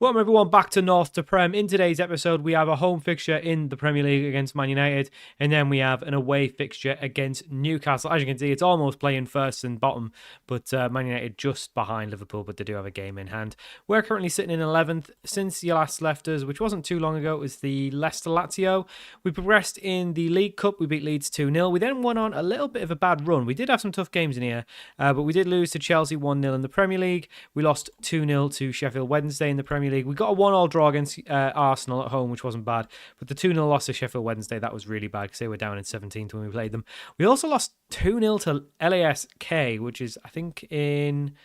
Welcome everyone back to North to Prem. In today's episode, we have a home fixture in the Premier League against Man United, and then we have an away fixture against Newcastle. As you can see, it's almost playing first and bottom, but Man United just behind Liverpool, but they do have a game in hand. We're currently sitting in 11th. Since you last left us, which wasn't too long ago, it was the Leicester-Lazio. We progressed in the League Cup. We beat Leeds 2-0. We then went on a little bit of a bad run. We did have some tough games in here, but we did lose to Chelsea 1-0 in the Premier League. We lost 2-0 to Sheffield Wednesday in the Premier League. We got a 1-1 draw against Arsenal at home, which wasn't bad. But the 2-0 loss to Sheffield Wednesday, that was really bad because they were down in 17th when we played them. We also lost 2-0 to LASK, which is, I think, in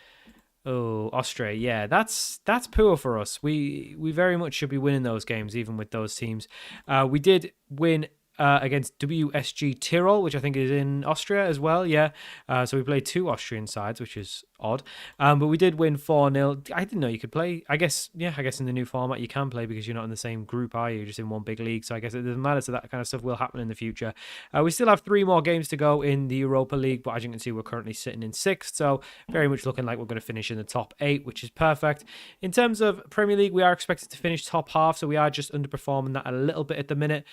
Austria. Yeah, that's poor for us. We very much should be winning those games, even with those teams. We did win against WSG Tirol, which I think is in Austria as well. Yeah, so we played two Austrian sides, which is odd. But we did win 4-0. I didn't know you could play. I guess in the new format you can play because you're not in the same group, are you? You're just in one big league. So I guess it doesn't matter. So that kind of stuff will happen in the future. We still have 3 more games to go in the Europa League, but as you can see, we're currently sitting in 6th. So very much looking like we're going to finish in the top 8, which is perfect. In terms of Premier League, we are expected to finish top half, so we are just underperforming that a little bit at the minute.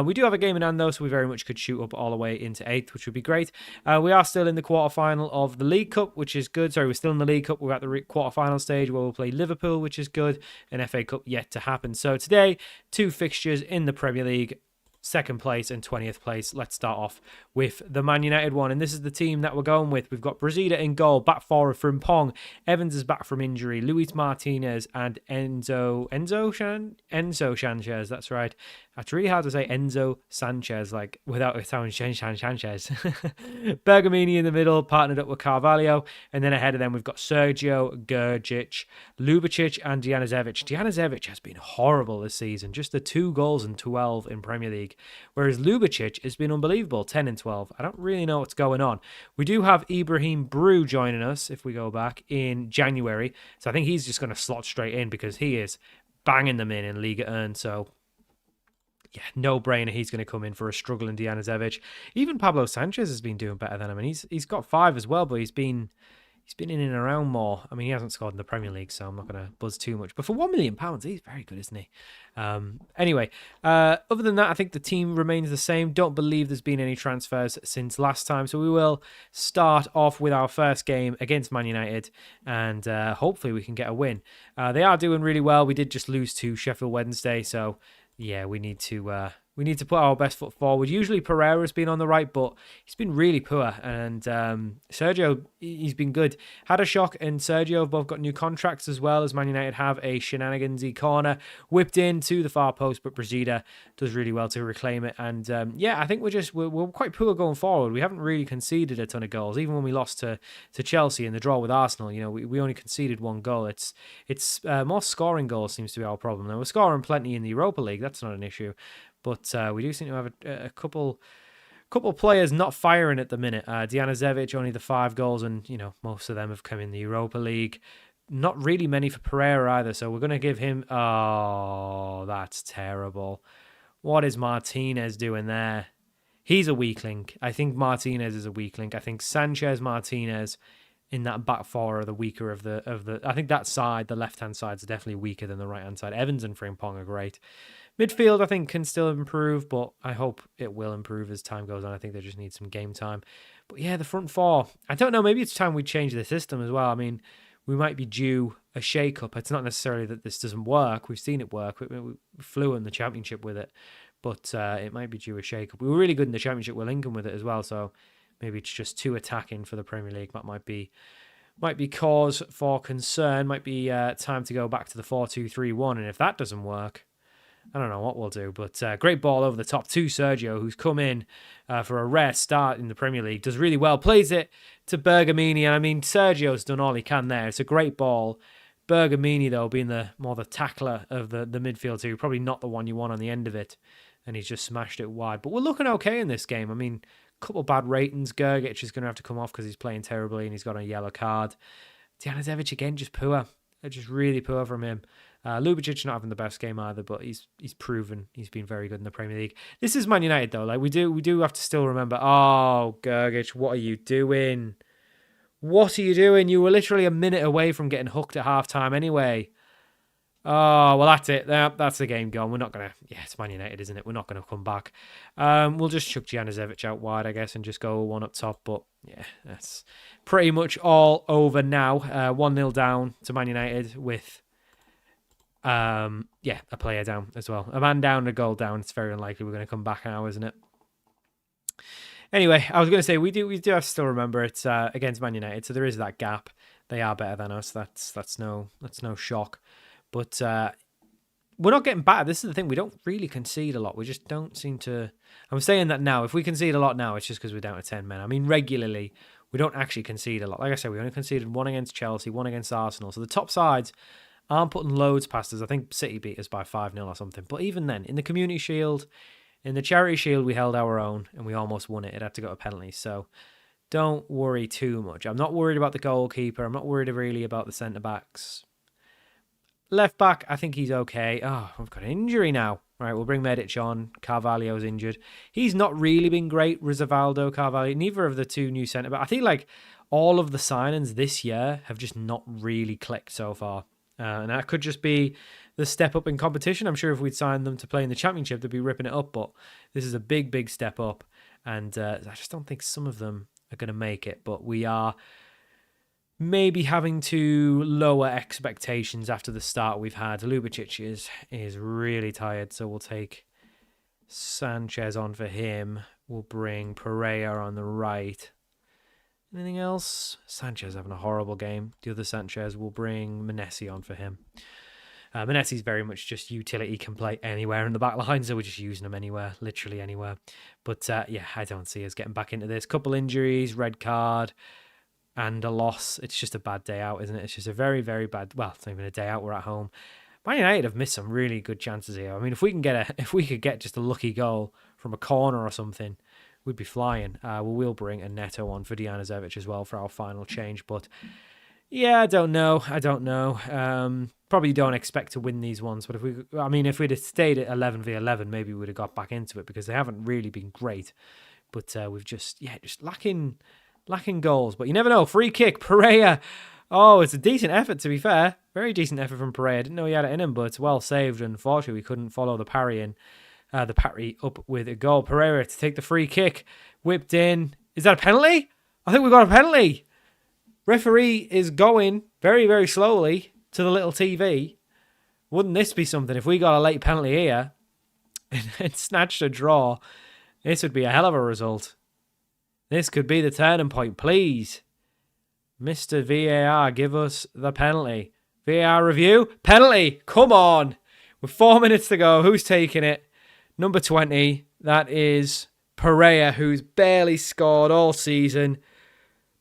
We do have a game in hand though, so we very much could shoot up all the way into 8th, which would be great. We are still in the quarterfinal of the League Cup, which is good. Sorry, we're still in the League Cup. We're at the quarterfinal stage where we'll play Liverpool, which is good. An FA Cup yet to happen. So today, 2 fixtures in the Premier League. 2nd place and 20th place. Let's start off with the Man United one. And this is the team that we're going with. We've got Brasilia in goal, back forward Frimpong. Evans is back from injury. Luis Martinez and Enzo Sanchez. That's right. It's really hard to say Enzo Sanchez, like without it sounding Sanchez. Bergamini in the middle, partnered up with Carvalho. And then ahead of them, we've got Sergio, Gergic, Lubicic, and Djanazevic. Djanazevic has been horrible this season. Just the 2 goals and 12 in Premier League. Whereas Lubicic has been unbelievable, 10 and 12. I don't really know what's going on. We do have Ibrahim Brew joining us, if we go back, in January. So I think he's just going to slot straight in because he is banging them in Liga ERN. So yeah, no-brainer. He's going to come in for a struggling Djanazevic. Even Pablo Sanchez has been doing better than him. And he's got 5 as well, but he's been in and around more. I mean, he hasn't scored in the Premier League, so I'm not going to buzz too much. But for £1 million, he's very good, isn't he? Anyway, other than that, I think the team remains the same. Don't believe there's been any transfers since last time. So we will start off with our first game against Man United, and hopefully we can get a win. They are doing really well. We did just lose to Sheffield Wednesday, so yeah, we need to put our best foot forward. Usually Pereira's been on the right, but he's been really poor. And Sergio, he's been good. Hadashok and Sergio have both got new contracts as well, as Man United have a shenanigansy corner whipped into the far post, but Brasilia does really well to reclaim it. And yeah, I think we're quite poor going forward. We haven't really conceded a ton of goals. Even when we lost to Chelsea in the draw with Arsenal, you know, we only conceded 1 goal. It's more scoring goals seems to be our problem. Now, we're scoring plenty in the Europa League. That's not an issue. But we do seem to have a couple players not firing at the minute. Djanazevic, only the 5 goals, and you know most of them have come in the Europa League. Not really many for Pereira either, so we're going to give him... Oh, that's terrible. What is Martinez doing there? He's a weakling. I think Martinez is a weakling. I think Sanchez, Martinez in that back 4 are the weaker of the... I think that side, the left-hand side, is definitely weaker than the right-hand side. Evans and Frimpong are great. Midfield, I think, can still improve, but I hope it will improve as time goes on. I think they just need some game time. But yeah, the front 4, I don't know, maybe it's time we change the system as well. I mean, we might be due a shake-up. It's not necessarily that this doesn't work. We've seen it work. We flew in the Championship with it, but it might be due a shake-up. We were really good in the Championship with Lincoln with it as well, so maybe it's just too attacking for the Premier League. That might be cause for concern. Might be time to go back to the 4-2-3-1, and if that doesn't work, I don't know what we'll do, but great ball over the top to Sergio, who's come in for a rare start in the Premier League. Does really well, plays it to Bergamini, and I mean, Sergio's done all he can there. It's a great ball. Bergamini, though, being the tackler of the midfield too, probably not the one you want on the end of it, and he's just smashed it wide. But we're looking okay in this game. I mean, a couple bad ratings. Gergic is going to have to come off because he's playing terribly, and he's got a yellow card. Djanazevic, again, just poor. Just really poor from him. Lubicic not having the best game either, but he's proven he's been very good in the Premier League. This is Man United though. Like we do have to still remember. Oh, Gergic, what are you doing? What are you doing? You were literally a minute away from getting hooked at half time anyway. Oh, well, that's it. That's the game gone. We're not going to... Yeah, it's Man United, isn't it? We're not going to come back. We'll just chuck Janicevic out wide, I guess, and just go one up top. But, yeah, that's pretty much all over now. 1-0 down to Man United with, a player down as well. A man down, a goal down. It's very unlikely we're going to come back now, isn't it? Anyway, I was going to say, we do have to still remember it's against Man United, so there is that gap. They are better than us. That's no shock. But we're not getting battered. This is the thing. We don't really concede a lot. We just don't seem to... I'm saying that now. If we concede a lot now, it's just because we're down to 10 men. I mean, regularly, we don't actually concede a lot. Like I said, we only conceded 1 against Chelsea, 1 against Arsenal. So the top sides aren't putting loads past us. I think City beat us by 5-0 or something. But even then, in the Community Shield, in the Charity Shield, we held our own and we almost won it. It had to go to penalties. So don't worry too much. I'm not worried about the goalkeeper. I'm not worried really about the centre-backs. Left back, I think he's okay. Oh, we've got an injury now. Right, we'll bring Medic on. Carvalho's injured. He's not really been great, Rizavaldo, Carvalho. Neither of the two new centre-backs. I think like all of the signings this year have just not really clicked so far. And that could just be the step up in competition. I'm sure if we'd signed them to play in the Championship, they'd be ripping it up. But this is a big, big step up. And I just don't think some of them are going to make it. But we are... maybe having to lower expectations after the start we've had. Ljubicic is really tired, so we'll take Sanchez on for him. We'll bring Pereira on the right. Anything else? Sanchez having a horrible game. The other Sanchez, will bring Messi on for him. Messi's very much just utility, can play anywhere in the back line, so we're just using him anywhere, literally anywhere. But I don't see us getting back into this. Couple injuries, red card, and a loss. It's just a bad day out, isn't it? It's just a very, very bad... Well, it's not even a day out. We're at home. Man United have missed some really good chances here. I mean, if we could get just a lucky goal from a corner or something, we'd be flying. We'll bring a Neto on for Janicevic as well for our final change. But yeah, I don't know. Probably don't expect to win these ones. But if we'd have stayed at 11v11, maybe we would have got back into it because they haven't really been great. But we've just lacking goals, but you never know. Free kick, Pereira. Oh, it's a decent effort, to be fair. Very decent effort from Pereira. Didn't know he had it in him, but it's well saved. Unfortunately, we couldn't follow the parry up with a goal. Pereira to take the free kick. Whipped in. Is that a penalty? I think we got a penalty. Referee is going very, very slowly to the little TV. Wouldn't this be something if we got a late penalty here and snatched a draw? This would be a hell of a result. This could be the turning point, please. Mr. VAR, give us the penalty. VAR review. Penalty. Come on. With 4 minutes to go, who's taking it? Number 20. That is Pereira, who's barely scored all season.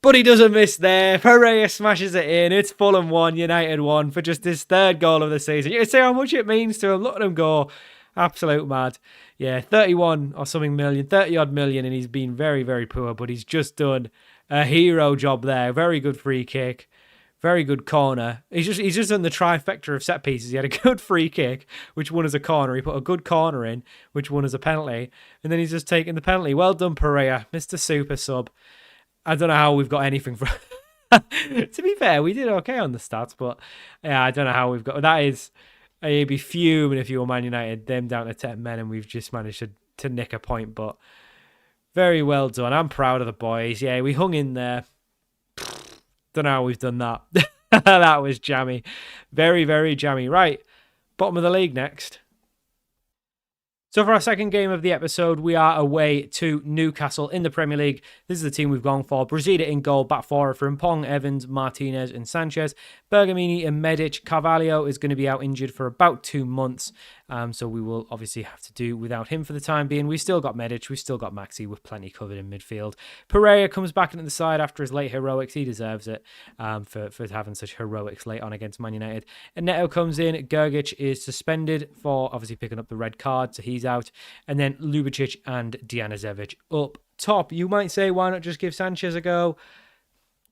But he doesn't miss there. Pereira smashes it in. It's Fulham 1, United 1 for just his third goal of the season. You can see how much it means to him. Look at him go. Absolute mad. Yeah, 31 or something million, 30 odd million, and he's been very, very poor, but he's just done a hero job there. Very good free kick, very good corner. He's just done the trifecta of set pieces. He had a good free kick, which won as a corner. He put a good corner in, which won as a penalty, and then he's just taken the penalty. Well done, Pereira, Mr. Super Sub. I don't know how we've got anything from... To be fair, we did okay on the stats, but yeah, I don't know how we've got... That is... You'd be fuming if you were Man United, them down to 10 men, and we've just managed to nick a point. But very well done. I'm proud of the boys. Yeah, we hung in there. Don't know how we've done that. That was jammy. Very, very jammy. Right, bottom of the league next. So for our second game of the episode, we are away to Newcastle in the Premier League. This is the team we've gone for. Brezida in goal, back four for Frimpong, Evans, Martinez and Sanchez. Bergamini and Medic. Carvalho is going to be out injured for about 2 months. So we will obviously have to do without him for the time being. We've still got Medic. We've still got Maxi with plenty covered in midfield. Pereira comes back into the side after his late heroics. He deserves it for having such heroics late on against Man United. And Neto comes in. Gergic is suspended for obviously picking up the red card. So he's out. And then Ljubicic and Janicevic up top. You might say, why not just give Sanchez a go?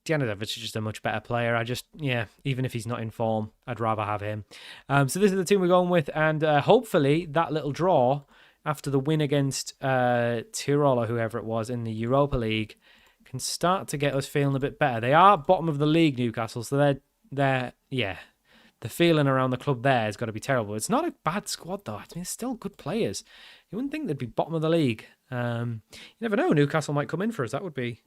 Janicevic is just a much better player. Even if he's not in form, I'd rather have him. So this is the team we're going with, and hopefully that little draw after the win against Tirol or whoever it was in the Europa League can start to get us feeling a bit better. They are bottom of the league, Newcastle, so they're the feeling around the club there has got to be terrible. It's not a bad squad, though. I mean, it's still good players. You wouldn't think they'd be bottom of the league. You never know. Newcastle might come in for us. That would be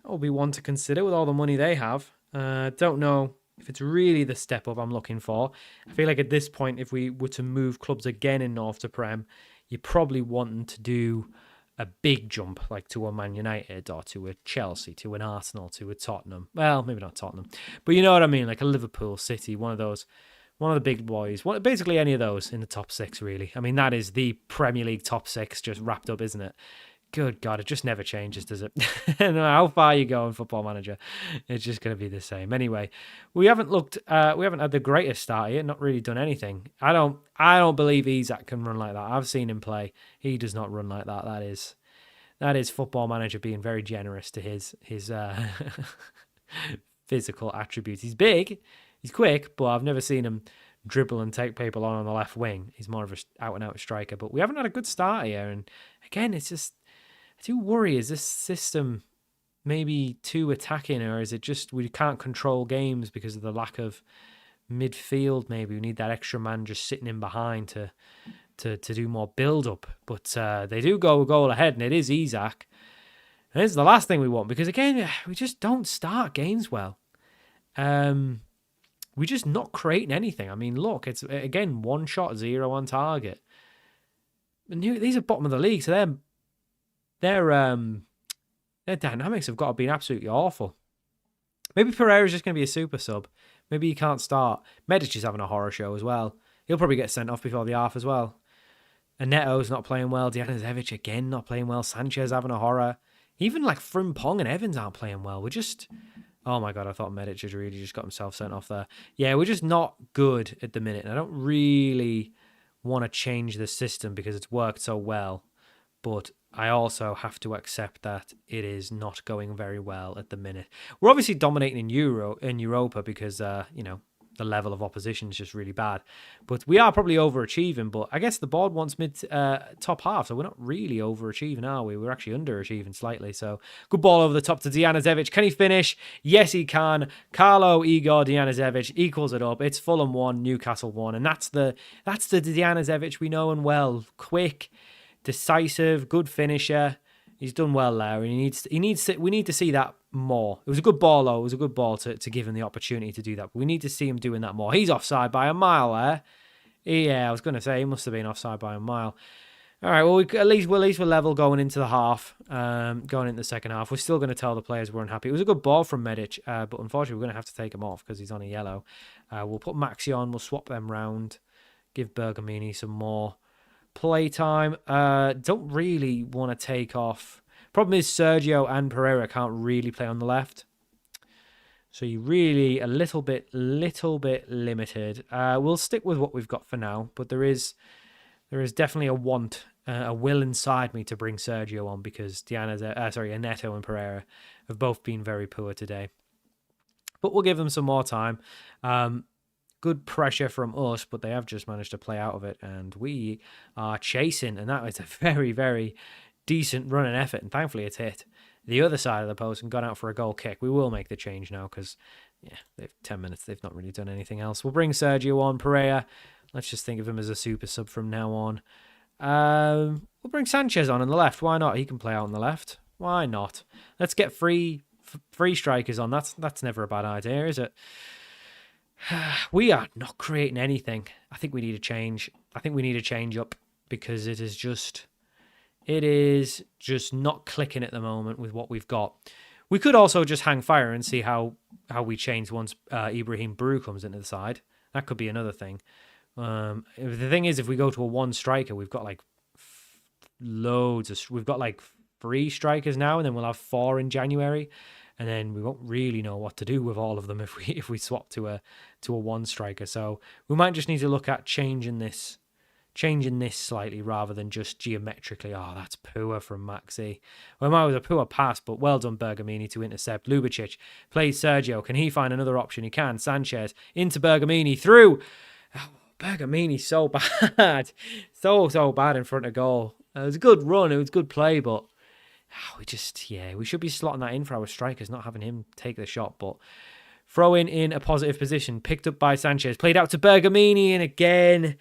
one to consider with all the money they have. Don't know if it's really the step up I'm looking for. I feel like at this point, if we were to move clubs again in North to Prem, you're probably wanting to do a big jump, like to a Man United or to a Chelsea, to an Arsenal, to a Tottenham. Well, maybe not Tottenham, but you know what I mean, like a Liverpool, City, one of the big boys. Basically any of those in the top 6, really. I mean, that is the Premier League top 6 just wrapped up, isn't it? Good God, it just never changes, does it? No matter how far you go in Football Manager, it's just going to be the same. Anyway, we haven't had the greatest start here, not really done anything. I don't believe Isak can run like that. I've seen him play. He does not run like that. That is Football Manager being very generous to his physical attributes. He's big, he's quick, but I've never seen him dribble and take people on the left wing. He's more of an out-and-out striker. But we haven't had a good start here, and again, it's just, I do worry, is this system maybe too attacking, or is it just we can't control games because of the lack of midfield? Maybe we need that extra man just sitting in behind to do more build-up. But they do go a goal ahead, and it is Isak. And this is the last thing we want, because again, we just don't start games well. We're just not creating anything. I mean, look, it's again 1 shot, 0 on target. And these are bottom of the league, so their dynamics have got to be absolutely awful. Maybe Pereira's just going to be a super sub. Maybe he can't start. Medic is having a horror show as well. He'll probably get sent off before the half as well. And Neto's not playing well. Dijanovic again not playing well. Sanchez having a horror. Even like Frimpong and Evans aren't playing well. We're just... Oh my God, I thought Medic had really just got himself sent off there. Yeah, we're just not good at the minute. And I don't really want to change the system because it's worked so well. But I also have to accept that it is not going very well at the minute. We're obviously dominating in Europa because, the level of opposition is just really bad. But we are probably overachieving. But I guess the board wants top half, so we're not really overachieving, are we? We're actually underachieving slightly. So good ball over the top to Dijanovic. Can he finish? Yes, he can. Carlo Igor Dijanovic equals it up. It's Fulham 1, Newcastle 1, and that's the Dijanovic we know and well. Quick, decisive, good finisher. He's done well there, and we need to see that more. It was a good ball, though. It was a good ball to give him the opportunity to do that. But we need to see him doing that more. He's offside by a mile there. Yeah, I was going to say he must have been offside by a mile. All right, well, at least we're level going into the half, going into the second half. We're still going to tell the players we're unhappy. It was a good ball from Medic, but unfortunately we're going to have to take him off because he's on a yellow. We'll put Maxi on. We'll swap them round. Give Bergamini some more playtime. Don't really want to take off. Problem is Sergio and Pereira can't really play on the left. So you really a little bit limited. We'll stick with what we've got for now, but there is definitely a will inside me to bring Sergio on because Neto and Pereira have both been very poor today. But we'll give them some more time. Good pressure from us, but they have just managed to play out of it, and we are chasing, and that was a very, very decent run and effort, and thankfully it's hit the other side of the post and gone out for a goal kick. We will make the change now because, they've 10 minutes. They've not really done anything else. We'll bring Sergio on. Pereira, let's just think of him as a super sub from now on. We'll bring Sanchez on the left. Why not? He can play out on the left. Why not? Let's get free strikers on. That's never a bad idea, is it? We are not creating anything. I think we need a change. I think we need a change up because it is just not clicking at the moment with what we've got. We could also just hang fire and see how we change once Ibrahim Brew comes into the side. That could be another thing. The thing is, if we go to a one striker, we've got like we've got like 3 strikers now, and then we'll have 4 in January. And then we won't really know what to do with all of them if we swap to a one striker. So we might just need to look at changing this slightly rather than just geometrically. Oh, that's poor from Maxi. Well, it was a poor pass, but well done Bergamini to intercept. Lubicic plays Sergio. Can he find another option? He can. Sanchez into Bergamini through. Oh, Bergamini so bad, so bad in front of goal. It was a good run. It was good play, but. We should be slotting that in for our strikers, not having him take the shot. But Throwing in a positive position, picked up by Sanchez, played out to Bergamini, and again,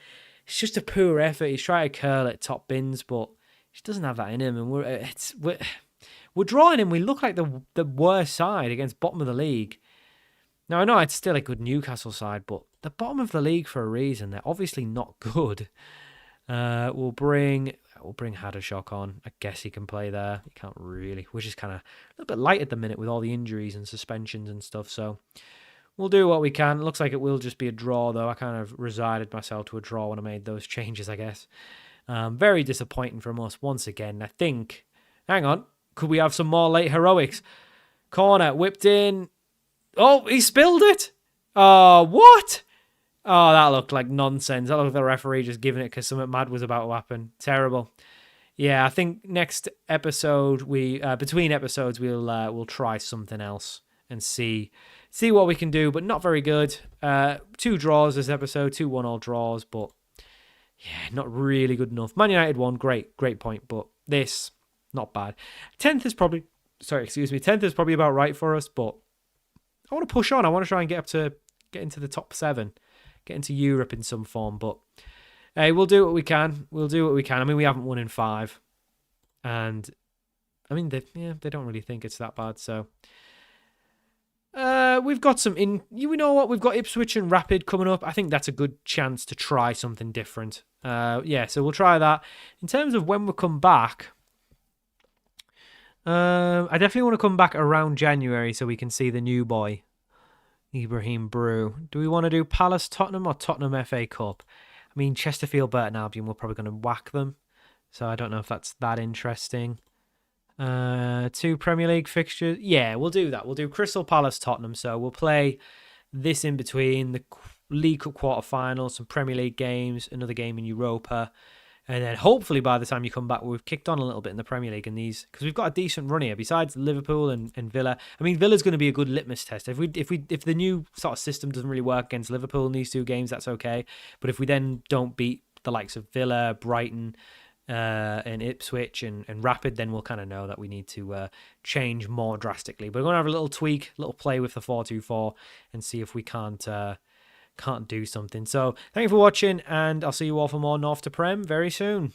it's just a poor effort. He's trying to curl at top bins, but he doesn't have that in him, and we're drawing him. We look like the worst side against bottom of the league. Now, I know it's still a good Newcastle side, but the bottom of the league for a reason. They're obviously not good. We'll bring Hadashok on. I guess he can play there. He can't really, which is kind of a little bit light at the minute with all the injuries and suspensions and stuff. So we'll do what we can. Looks like it will just be a draw, though. I kind of resigned myself to a draw when I made those changes, I guess. Very disappointing from us once again. I think, hang on, could we have some more late heroics? Corner, whipped in. Oh, he spilled it. Oh, what? Oh, that looked like nonsense. That looked like the referee just giving it because something mad was about to happen. Terrible. Yeah, I think next episode, between episodes, we'll try something else and see what we can do, but not very good. 2 draws this episode, 2 1-all draws, but yeah, not really good enough. Man United won, great point, but this, not bad. 10th is probably about right for us, but I want to push on. I want to try and get into the top 7, get into Europe in some form. But hey, we'll do what we can. I mean, we haven't won in 5, and I mean, they don't really think it's that bad. So we've got some you know what? We've got Ipswich and Rapid coming up. I think that's a good chance to try something different. So we'll try that. In terms of when we come back. I definitely want to come back around January so we can see the new boy, Ibrahim Brew. Do we want to do Palace Tottenham or Tottenham FA Cup? I mean, Chesterfield Burton Albion, we're probably going to whack them, so I don't know if that's that interesting. 2 Premier League fixtures. Yeah, we'll do that. We'll do Crystal Palace Tottenham, so we'll play this in between, the League Cup quarter-finals, some Premier League games, another game in Europa. And then hopefully by the time you come back, we've kicked on a little bit in the Premier League in these, because we've got a decent run here. Besides Liverpool and Villa, I mean, Villa's going to be a good litmus test. If the new sort of system doesn't really work against Liverpool in these 2 games, that's okay. But if we then don't beat the likes of Villa, Brighton, and Ipswich and Rapid, then we'll kind of know that we need to change more drastically. But we're going to have a little tweak, a little play with the 4-2-4, and see if we can't do something. So thank you for watching, and I'll see you all for more North to Prem very soon.